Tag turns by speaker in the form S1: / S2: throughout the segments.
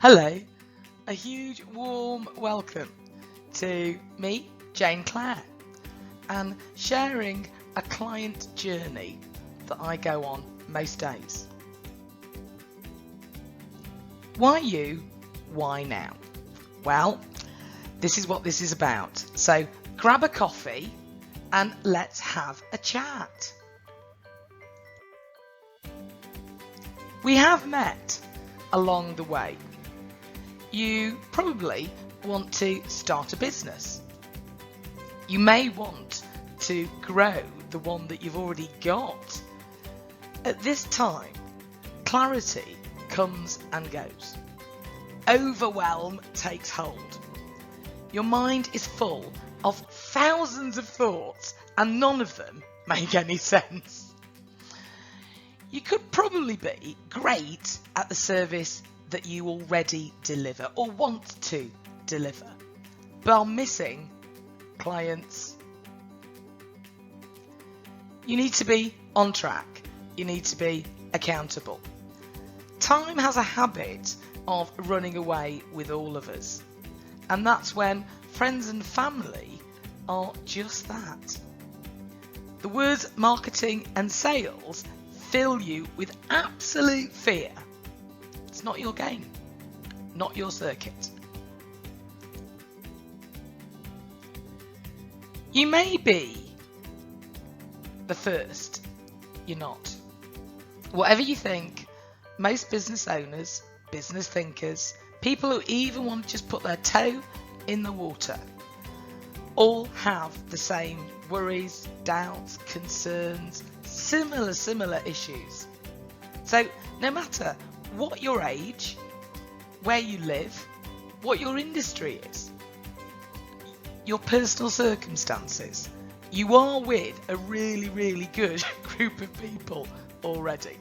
S1: Hello, a huge warm welcome to me, Jane Clare, and sharing a client journey that I go on most days. Why you? Why now? Well, this is what this is about. So grab a coffee and let's have a chat. We have met along the way. You probably want to start a business. You may want to grow the one that you've already got. At this time, clarity comes and goes. Overwhelm takes hold. Your mind is full of thousands of thoughts and none of them make any sense. You could probably be great at the service that you already deliver or want to deliver, but are missing clients. You need to be on track. You need to be accountable. Time has a habit of running away with all of us, and that's when friends and family are just that. The words marketing and sales fill you with absolute fear. It's not your game, not your circuit. You may be the first, you're not. Whatever you think, most business owners, business thinkers, people who even want to just put their toe in the water, all have the same worries, doubts, concerns, similar issues. So no matter what your age, where you live, what your industry is, your personal circumstances, you are with a really good group of people already.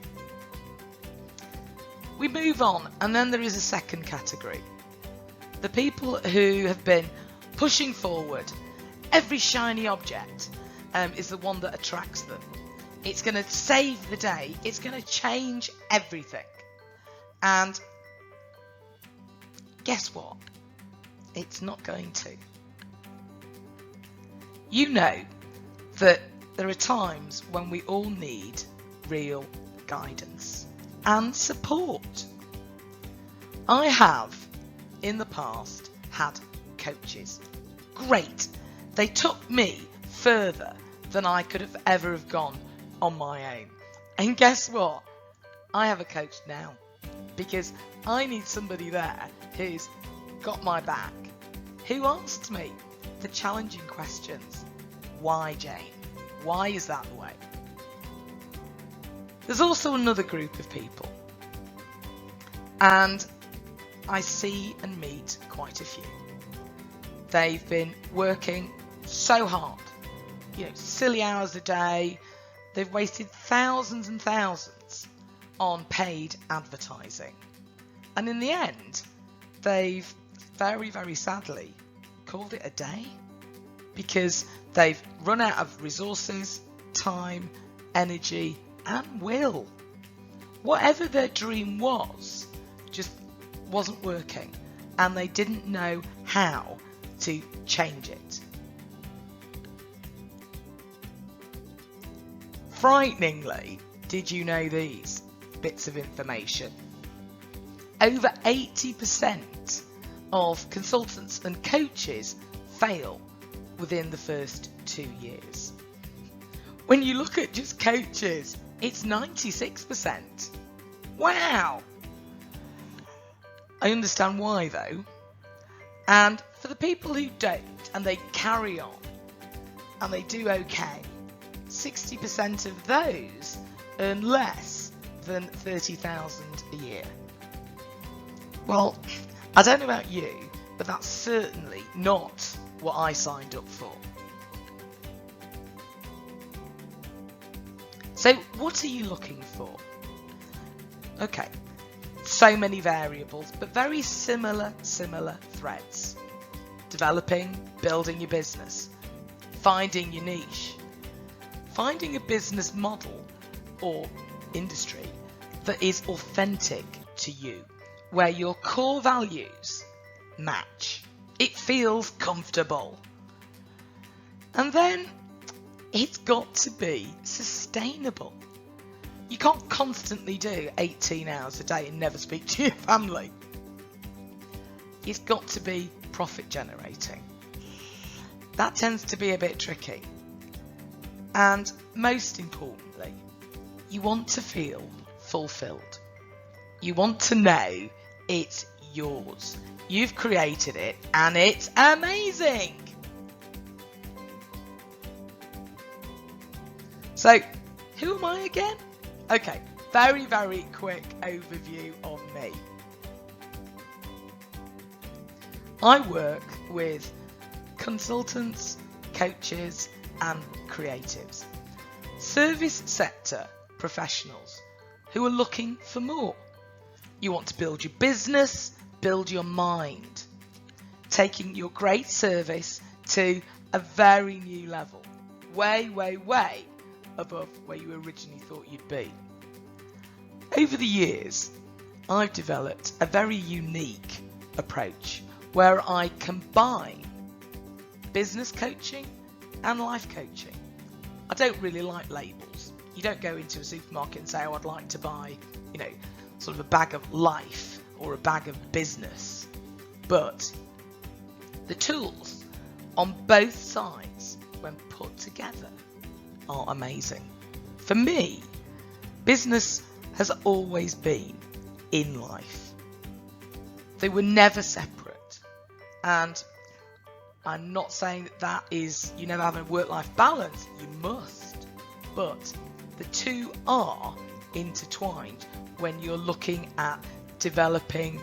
S1: We move on, and then there is a second category. The people who have been pushing forward. Every shiny object is the one that attracts them. It's going to save the day. It's going to change everything. And guess what? It's not going to. You know that there are times when we all need real guidance and support. I have, in the past, had coaches. Great. They took me further than I could have ever have gone on my own. And guess what? I have a coach now because I need somebody there who's got my back, who asks me the challenging questions. Why, Jane? Why is that the way? There's also another group of people, and I see and meet quite a few. They've been working so hard, silly hours a day. They've wasted thousands and thousands on paid advertising. And in the end, they've very sadly called it a day because they've run out of resources, time, energy, and will. Whatever their dream was, just wasn't working, and they didn't know how to change it. Frighteningly, did you know these bits of information? Over 80% of consultants and coaches fail within the first 2 years. When you look at just coaches, it's 96%. Wow! I understand why though. And for the people who don't, and they carry on, and they do okay, 60% of those earn less than $30,000 a year. Well, I don't know about you, but that's certainly not what I signed up for. So what are you looking for? Okay, so many variables, but very similar threads. Developing, building your business, finding your niche, finding a business model or industry that is authentic to you, where your core values match. It feels comfortable. And then it's got to be sustainable. You can't constantly do 18 hours a day and never speak to your family. It's got to be profit generating. That tends to be a bit tricky. And most importantly, you want to feel fulfilled. You want to know it's yours. You've created it and it's amazing. So, who am I again? Okay, very, very quick overview of me. I work with consultants, coaches and creatives. Service sector professionals who are looking for more. You want to build your business, build your mind, taking your great service to a very new level. Way, way, way above where you originally thought you'd be. Over the years, I've developed a very unique approach where I combine business coaching and life coaching. I don't really like labels. You don't go into a supermarket and say, oh, I'd like to buy, sort of a bag of life or a bag of business. But the tools on both sides, when put together, are amazing. For me, business has always been in life. They were never separate. And I'm not saying that is you never have a work-life balance. You must. But the two are intertwined when you're looking at developing,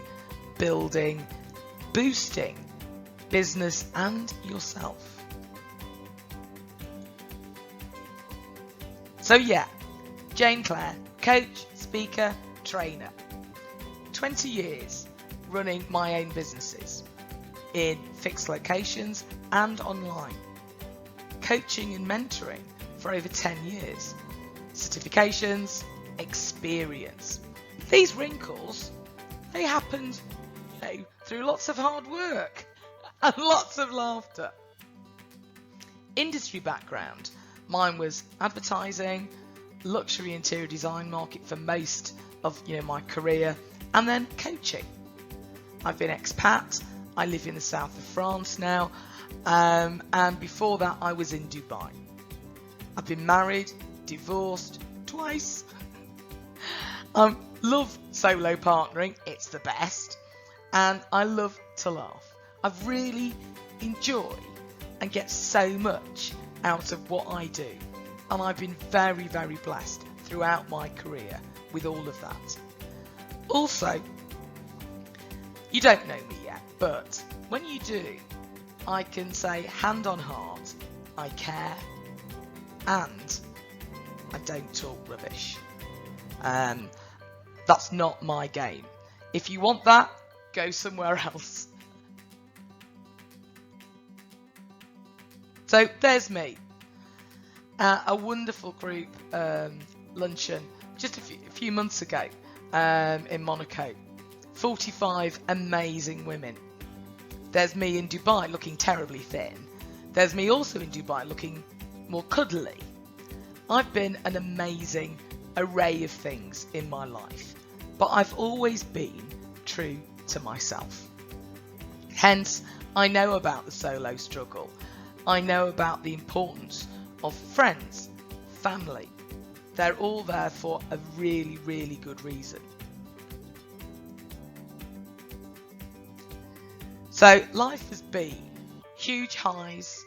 S1: building, boosting business and yourself. So yeah, Jane Clare, coach, speaker, trainer. 20 years running my own businesses in fixed locations and online. Coaching and mentoring for over 10 years. Certifications, experience. These wrinkles, they happened, through lots of hard work and lots of laughter. Industry background. Mine was advertising, luxury interior design market for most of my career, and then coaching. I've been expat. I live in the south of France now, and before that I was in Dubai. I've been married, divorced twice. Love solo partnering, it's the best, and I love to laugh. I really enjoy and get so much out of what I do, and I've been very, very blessed throughout my career with all of that. Also, you don't know me yet, but when you do, I can say hand on heart, I care and I don't talk rubbish. That's not my game. If you want that, go somewhere else. So there's me. A wonderful group luncheon just a few months ago in Monaco. 45 amazing women. There's me in Dubai looking terribly thin. There's me also in Dubai looking more cuddly. I've been an amazing array of things in my life, but I've always been true to myself. Hence, I know about the solo struggle. I know about the importance of friends, family. They're all there for a really, really good reason. So life has been huge highs,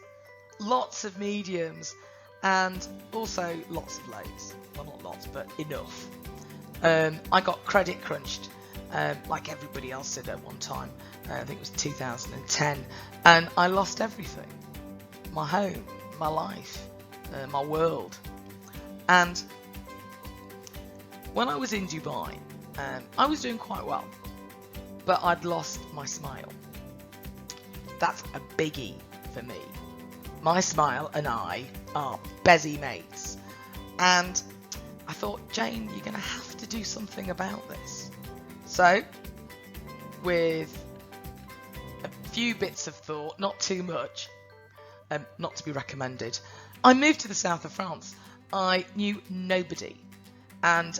S1: lots of mediums, and also lots of lows. Well, not lots, but enough. I got credit crunched, like everybody else did at one time. I think it was 2010, and I lost everything. My home, my life, my world. And when I was in Dubai, I was doing quite well, but I'd lost my smile. That's a biggie for me. My smile and I are busy mates. And I thought, Jane, you're going to have to do something about this. So with a few bits of thought, not too much, not to be recommended, I moved to the south of France. I knew nobody, and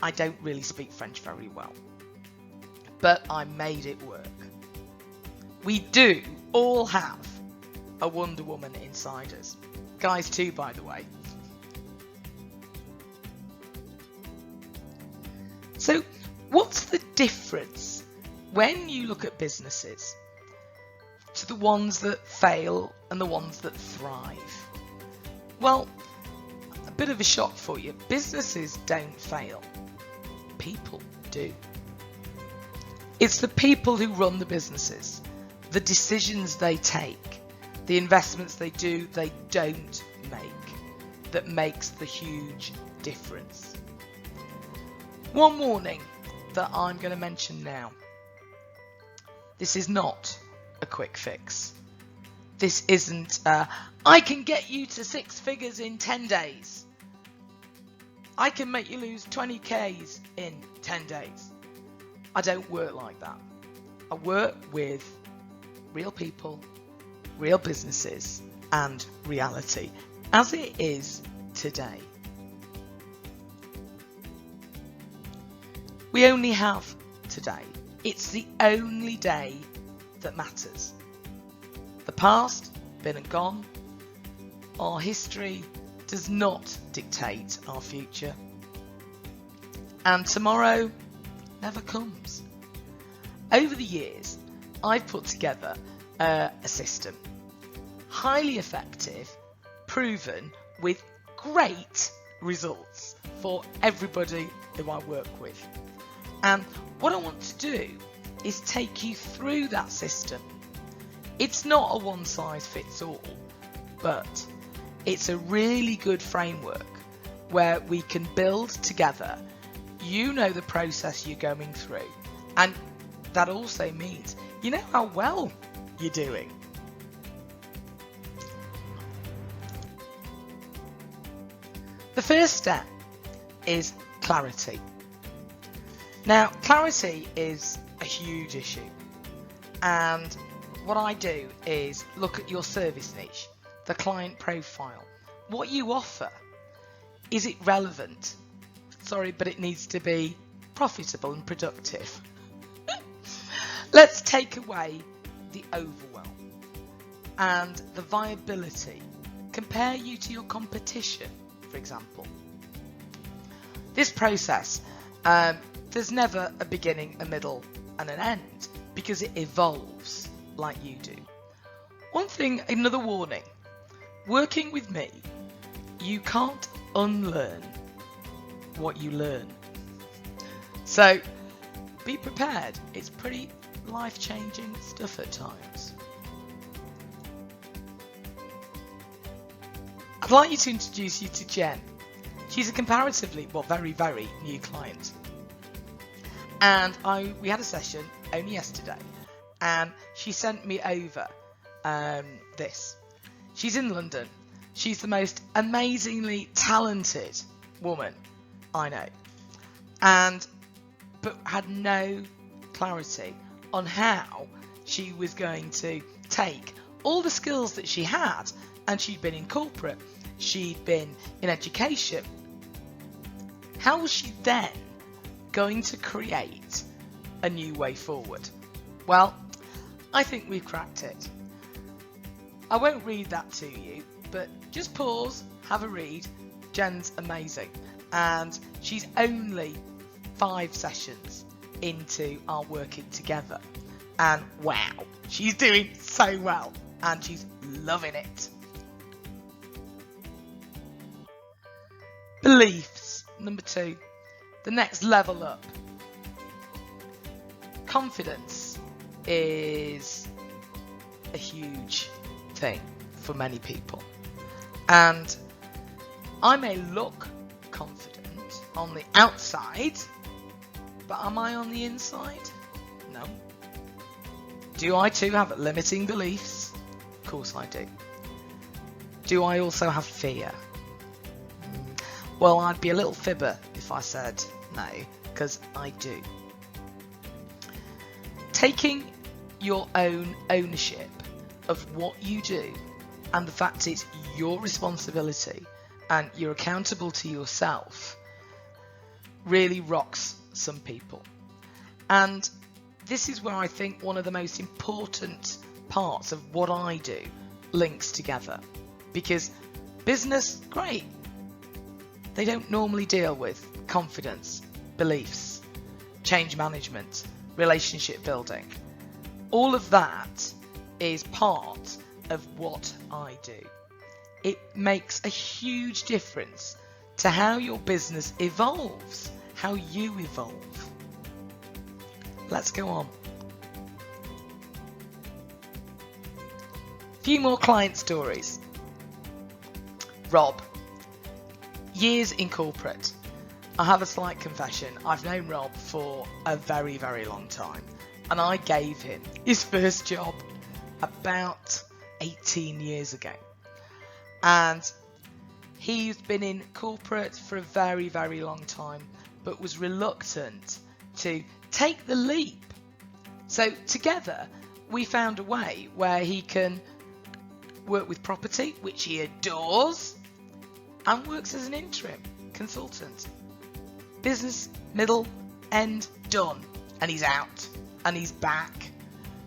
S1: I don't really speak French very well, but I made it work. We do all have a Wonder Woman inside us. Guys too, by the way. So what's the difference when you look at businesses to the ones that fail and the ones that thrive? Well, a bit of a shock for you. Businesses don't fail. People do. It's the people who run the businesses, the decisions they take, the investments they do, they don't make, that makes the huge difference. One warning that I'm going to mention now. This is not a quick fix. This isn't I can get you to 6 figures in 10 days. I can make you lose 20Ks in 10 days. I don't work like that. I work with real people, real businesses, and reality as it is today. We only have today. It's the only day that matters. The past, been and gone. Our history does not dictate our future. And tomorrow never comes. Over the years, I've put together a system, highly effective, proven with great results for everybody who I work with. And what I want to do is take you through that system. It's not a one size fits all, but it's a really good framework where we can build together. You know the process you're going through, and that also means you know how well you're doing. The first step is clarity. Now, clarity is a huge issue, and what I do is look at your service niche, the client profile, what you offer. Is it relevant? Sorry, but it needs to be profitable and productive. Let's take away the overwhelm and the viability. Compare you to your competition, for example. This process, there's never a beginning, a middle and an end because it evolves like you do. One thing, another warning, working with me, you can't unlearn what you learn. So be prepared. It's pretty life-changing stuff at times. I'd like you to introduce you to Jen. She's a comparatively, very, very new client. And we had a session only yesterday, and she sent me over this. She's in London. She's the most amazingly talented woman I know, but had no clarity on how she was going to take all the skills that she had, and she'd been in corporate, she'd been in education. How was she then going to create a new way forward? Well, I think we've cracked it. I won't read that to you, but just pause, have a read. Jen's amazing, and she's only 5 sessions into our working together, and wow, she's doing so well and she's loving it. Beliefs, number 2, the next level up. Confidence is a huge thing for many people, and I may look confident on the outside, but am I on the inside? No. Do I too have limiting beliefs? Of course I do. Do I also have fear? Well, I'd be a little fibber if I said no, because I do. taking your own ownership of what you do and the fact it's your responsibility and you're accountable to yourself really rocks some people. And this is where I think one of the most important parts of what I do links together, because business, great, they don't normally deal with confidence, beliefs, change management, relationship building. All of that is part of what I do. It makes a huge difference to how your business evolves, how you evolve. Let's go on. Few more client stories. Rob. Years in corporate. I have a slight confession. I've known Rob for a very, very long time, and I gave him his first job about 18 years ago. And he's been in corporate for a very, very long time, but was reluctant to take the leap. So together we found a way where he can work with property, which he adores, and works as an interim consultant. Business, middle, end, done. And he's out. And he's back.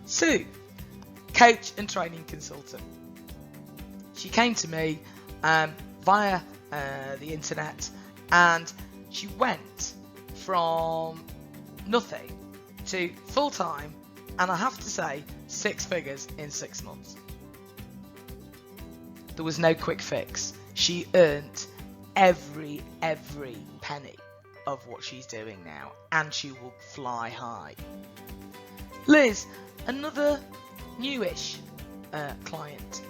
S1: Sue, coach and training consultant. She came to me via the internet, and she went from nothing to full-time, and I have to say 6 figures in 6 months. There was no quick fix. She earned every penny of what she's doing now, and she will fly high. Liz, another newish client,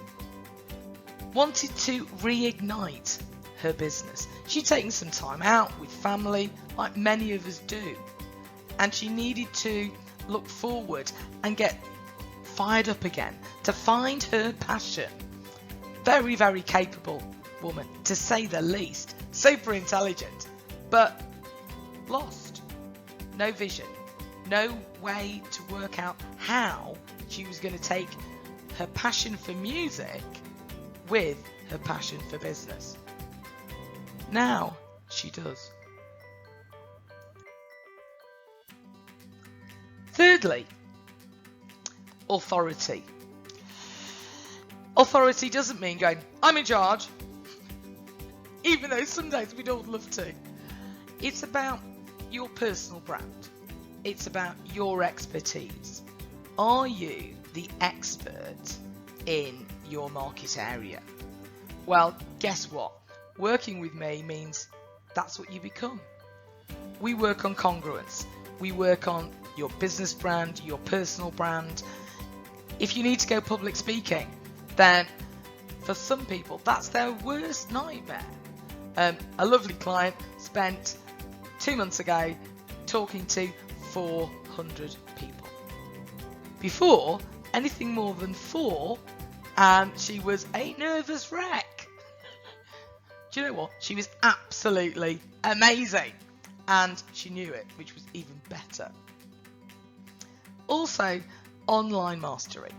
S1: wanted to reignite her business. She'd taken some time out with family, like many of us do, and she needed to look forward and get fired up again to find her passion. Very, very capable woman, to say the least. Super intelligent, but lost. No vision. No way to work out how she was going to take her passion for music with her passion for business. Now she does. Thirdly, authority. Authority doesn't mean going, I'm in charge, even though some days we don't love to. It's about your personal brand. It's about your expertise. Are you the expert in your market area? Well, guess what? Working with me means that's what you become. We work on congruence. We work on your business brand, your personal brand. If you need to go public speaking, then for some people, that's their worst nightmare. A lovely client spent 2 months ago talking to 400 people. Before, anything more than 4, and she was a nervous wreck. Do you know what? She was absolutely amazing, and she knew it, which was even better. Also, online mastery.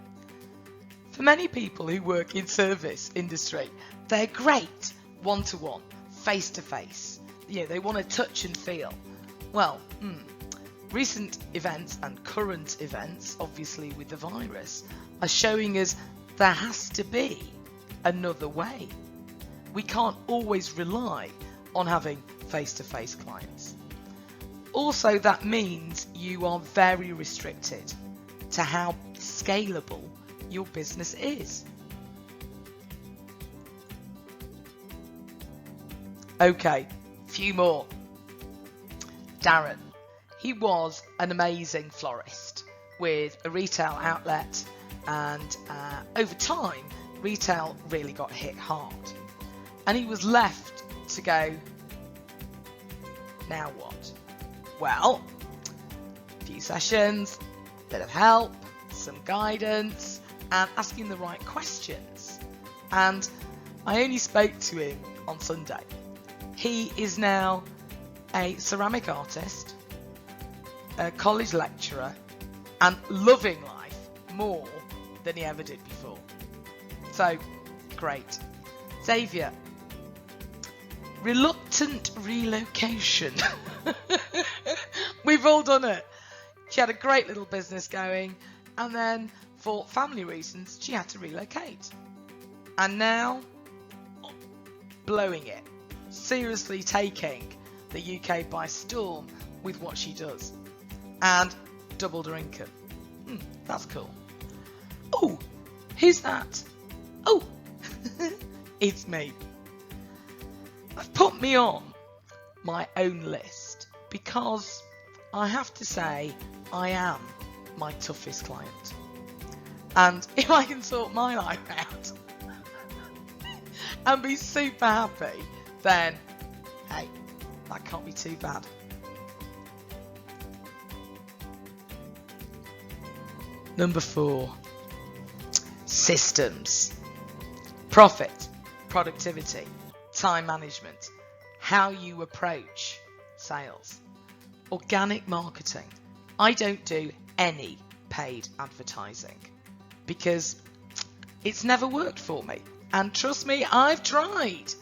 S1: For many people who work in service industry, they're great one-to-one, face-to-face. You know, they want to touch and feel. Well, recent events and current events, obviously with the virus, are showing us there has to be another way. We can't always rely on having face-to-face clients. Also, that means you are very restricted to how scalable your business is. Okay, few more. Darren. He was an amazing florist with a retail outlet, and over time, retail really got hit hard. And he was left to go, now what? Well, a few sessions, a bit of help, some guidance, and asking the right questions. And I only spoke to him on Sunday. He is now a ceramic artist, a college lecturer, and loving life more than he ever did before. So, great. Xavier, reluctant relocation. We've all done it. She had a great little business going, and then for family reasons, she had to relocate. And now, blowing it. Seriously taking the UK by storm with what she does. And doubled her income. That's cool. Oh, who's that? Oh, it's me. I've put me on my own list because I have to say I am my toughest client. And if I can sort my life out and be super happy, then hey, that can't be too bad. Number 4, systems. Profit, productivity, time management, how you approach sales, organic marketing. I don't do any paid advertising because it's never worked for me. And trust me, I've tried.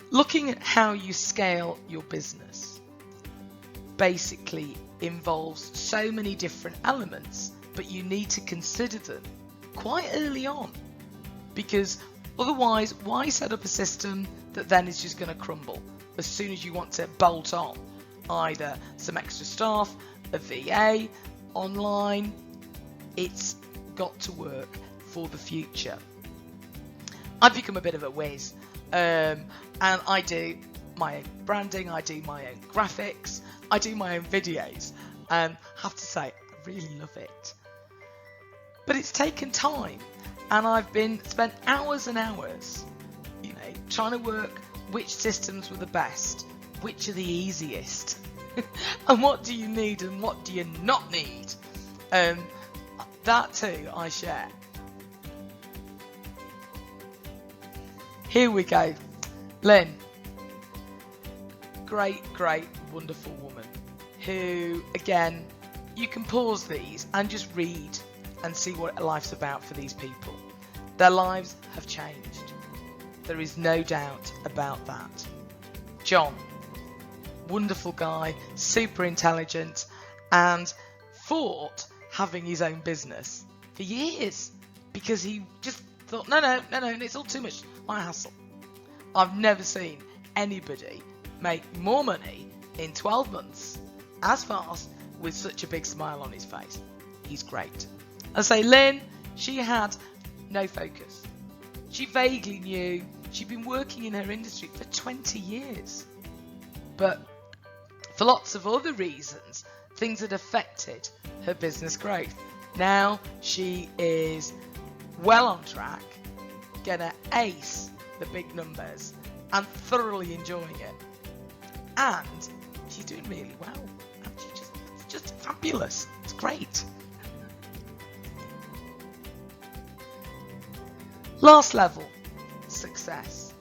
S1: Looking at how you scale your business basically involves so many different elements, but you need to consider them quite early on, because otherwise, why set up a system that then is just going to crumble as soon as you want to bolt on either some extra staff, a VA, online? It's got to work for the future. I've become a bit of a whiz, and I do my own branding, I do my own graphics, I do my own videos, and I have to say, I really love it. But it's taken time, and I've spent hours and hours, trying to work which systems were the best, which are the easiest, and what do you need and what do you not need. That too, I share. Here we go. Lynn. Great, wonderful woman who, again, you can pause these and just read and see what life's about for these people. Their lives have changed. There is no doubt about that. John, wonderful guy, super intelligent, and fought having his own business for years because he just thought, no, it's all too much, my hassle. I've never seen anybody make more money in 12 months as fast with such a big smile on his face. He's great. I say Lynn, she had no focus. She vaguely knew she'd been working in her industry for 20 years. But for lots of other reasons, things had affected her business growth. Now she is well on track, gonna ace the big numbers and thoroughly enjoying it. And she's doing really well. And it's just fabulous. It's great. Last level, success.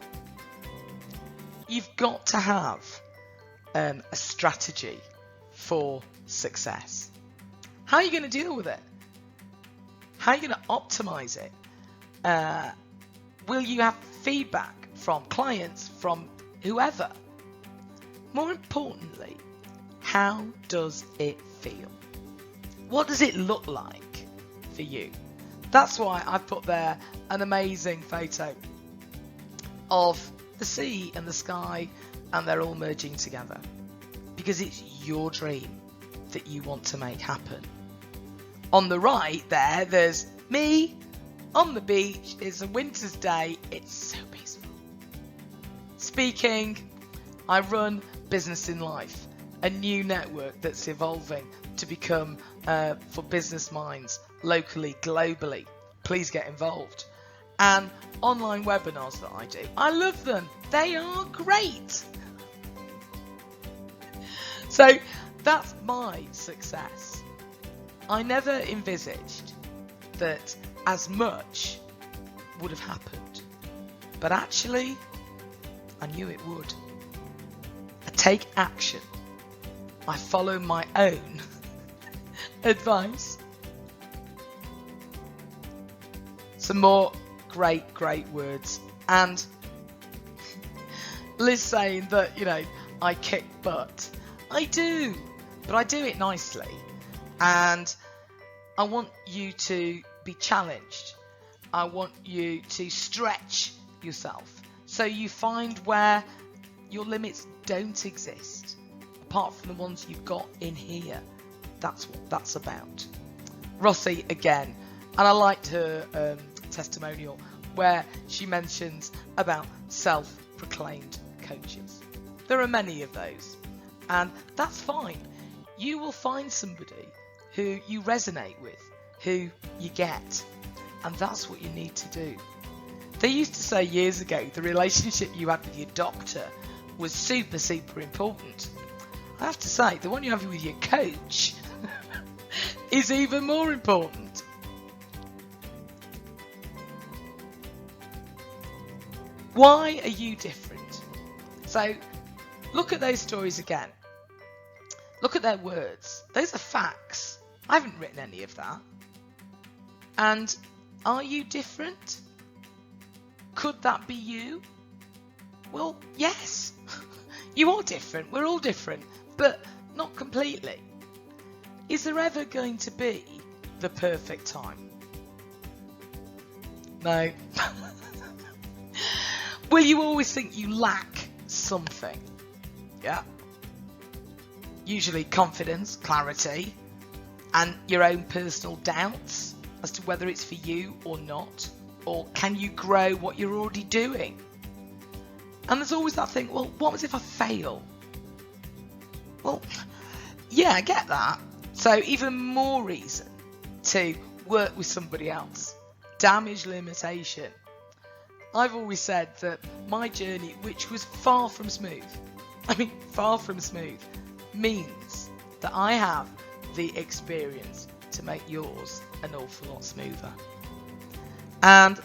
S1: You've got to have a strategy for success. How are you going to deal with it? How are you going to optimize it? Will you have feedback from clients, from whoever? More importantly, how does it feel? What does it look like for you? That's why I've put there an amazing photo of the sea and the sky, and they're all merging together because it's your dream that you want to make happen. On the right there's me on the beach. It's a winter's day. It's so peaceful. Speaking, I run Business in Life, a new network that's evolving to become for business minds locally, globally. Please get involved. And online webinars that I do. I love them. They are great. So that's my success. I never envisaged that as much would have happened. But actually, I knew it would. I take action. I follow my own advice. Some more great words. And Liz saying that, I kick butt. I do, but I do it nicely. And I want you to be challenged. I want you to stretch yourself so you find where your limits don't exist, apart from the ones you've got in here. That's what that's about. Rossi again, and I liked her testimonial where she mentions about self-proclaimed coaches. There are many of those, and that's fine. You will find somebody who you resonate with, who you get, and that's what you need to do. They used to say years ago the relationship you had with your doctor was super important. I have to say, the one you have with your coach is even more important. Why are you different? So look at those stories again. Look at their words. Those are facts. I haven't written any of that. And are you different? Could that be you? Well, yes. You are different. We're all different, but not completely. Is there ever going to be the perfect time? No. Will you always think you lack something? Yeah. Usually confidence, clarity, and your own personal doubts as to whether it's for you or not, or can you grow what you're already doing? And there's always that thing, well, what was if I fail? Well, yeah, I get that. So even more reason to work with somebody else. Damage limitation. I've always said that my journey, which was far from smooth, means that I have the experience to make yours an awful lot smoother. And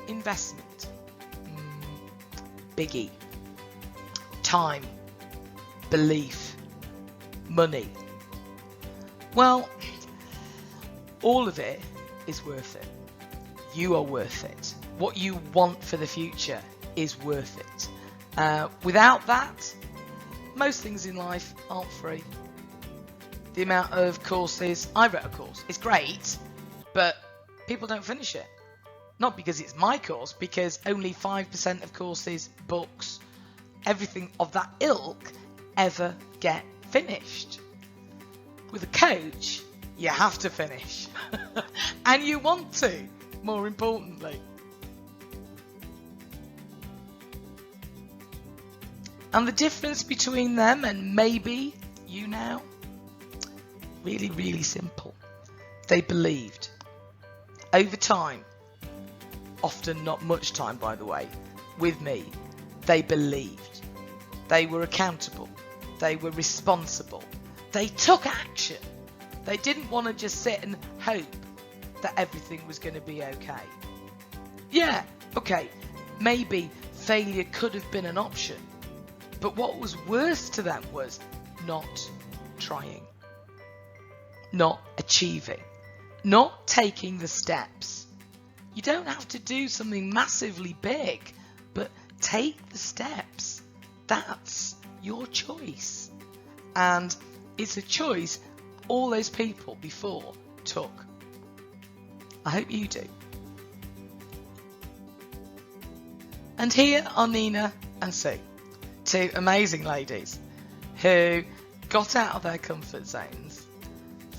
S1: investment. Biggie. Time. Belief. Money. Well, all of it is worth it. You are worth it. What you want for the future is worth it. Without that, most things in life aren't free. The amount of courses, I wrote a course, it's great, but people don't finish it. Not because it's my course, because only 5% of courses, books, everything of that ilk ever get finished. With a coach, you have to finish. And you want to, more importantly. And the difference between them and maybe you now, really, really simple. They believed. Over time, often not much time by the way, with me, they believed. They were accountable. They were responsible. They took action. They didn't want to just sit and hope that everything was going to be okay. Yeah, okay, maybe failure could have been an option. But what was worse to them was not trying, not achieving, not taking the steps. You don't have to do something massively big, but take the steps. That's your choice. And it's a choice all those people before took. I hope you do. And here are Nina and Sue, two amazing ladies who got out of their comfort zones,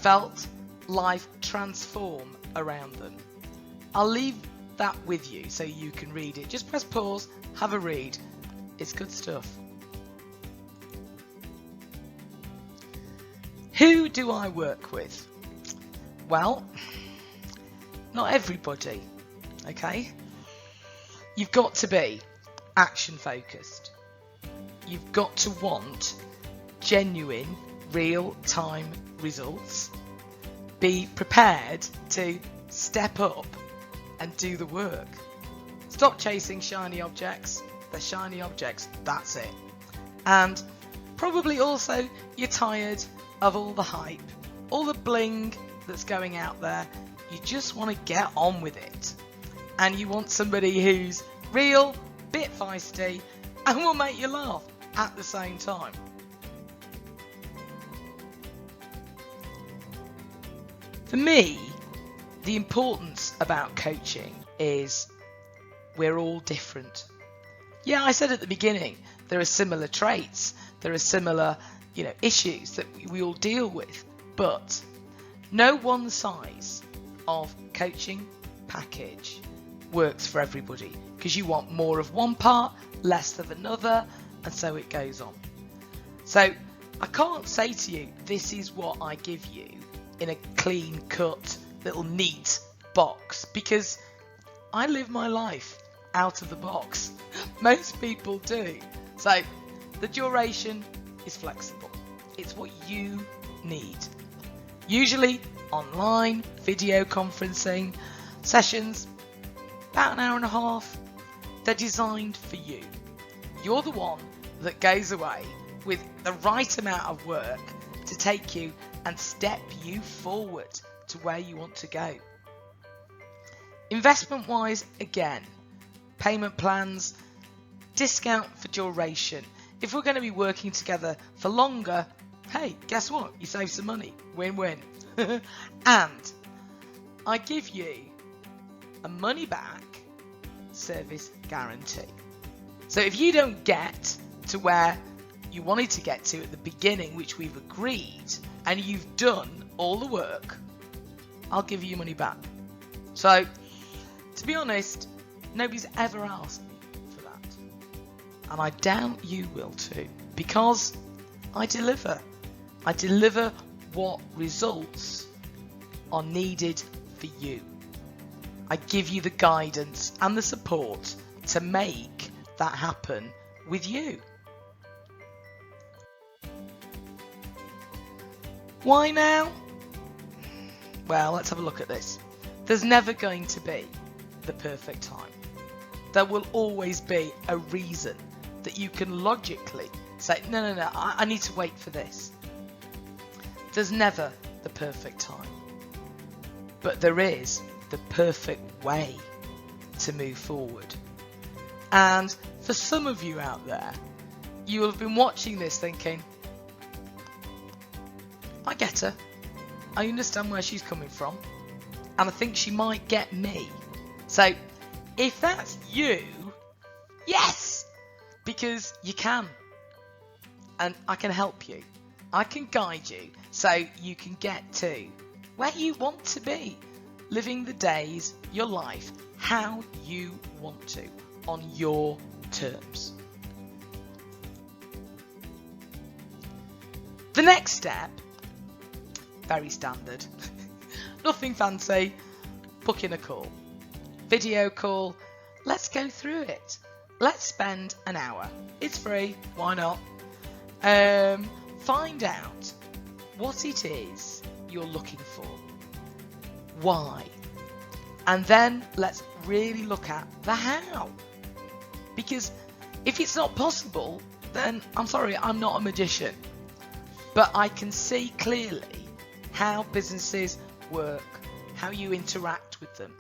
S1: felt life transform around them. I'll leave that with you so you can read it. Just press pause, have a read. It's good stuff. Who do I work with? Well, not everybody, okay? You've got to be action focused. You've got to want genuine, real-time results. Be prepared to step up and do the work. Stop chasing shiny objects. They're shiny objects, that's it. And probably also you're tired of all the hype all the bling that's going out there. You just want to get on with it. And you want somebody who's real, bit feisty, and will make you laugh at the same time. For me, the importance about coaching is we're all different. Yeah, I said at the beginning, there are similar traits, there are similar, issues that we all deal with, but no one size of coaching package works for everybody, because you want more of one part, less of another, and so it goes on. So I can't say to you, this is what I give you in a clean cut, little neat box, because I live my life out of the box. Most people do. So the duration is flexible. It's what you need. Usually online, video conferencing, sessions, about an hour and a half. They're designed for you. You're the one that goes away with the right amount of work to take you and step you forward to where you want to go. Investment wise, again, payment plans, discount for duration. If we're going to be working together for longer, hey, guess what? You save some money. Win-win. And I give you a money back service guarantee. So if you don't get to where you wanted to get to at the beginning, which we've agreed, and you've done all the work, I'll give you your money back. So, to be honest, nobody's ever asked me for that. And I doubt you will too, because I deliver. I deliver what results are needed for you. I give you the guidance and the support to make that happen with you. Why now? Well, let's have a look at this. There's never going to be the perfect time. There will always be a reason that you can logically say, no, I need to wait for this. There's never the perfect time. But there is the perfect way to move forward. And for some of you out there, you will have been watching this thinking, I get her. I understand where she's coming from. And I think she might get me. So if that's you, yes, because you can. And I can help you. I can guide you so you can get to where you want to be. Living the days, your life, how you want to, on your terms. The next step, very standard, nothing fancy, book in a call. Video call, let's go through it. Let's spend an hour. It's free, why not? Find out what it is you're looking for. Why? And then let's really look at the how. Because if it's not possible, then I'm sorry, I'm not a magician. But I can see clearly how businesses work, how you interact with them.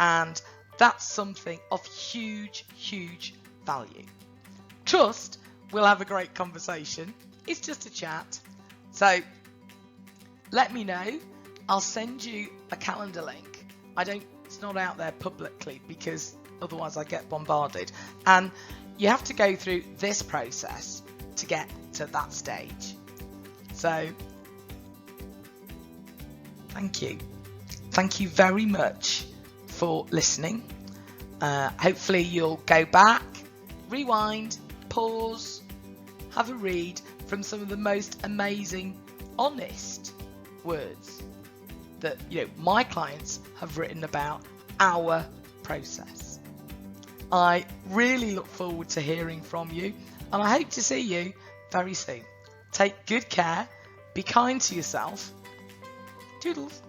S1: And that's something of huge, huge value. Trust, we'll have a great conversation. It's just a chat. So let me know. I'll send you a calendar link. It's not out there publicly because otherwise I get bombarded. And you have to go through this process to get to that stage. So thank you. Thank you very much for listening. Hopefully you'll go back, rewind, pause, have a read from some of the most amazing, honest words that my clients have written about our process. I really look forward to hearing from you, and I hope to see you very soon. Take good care, be kind to yourself. Toodles.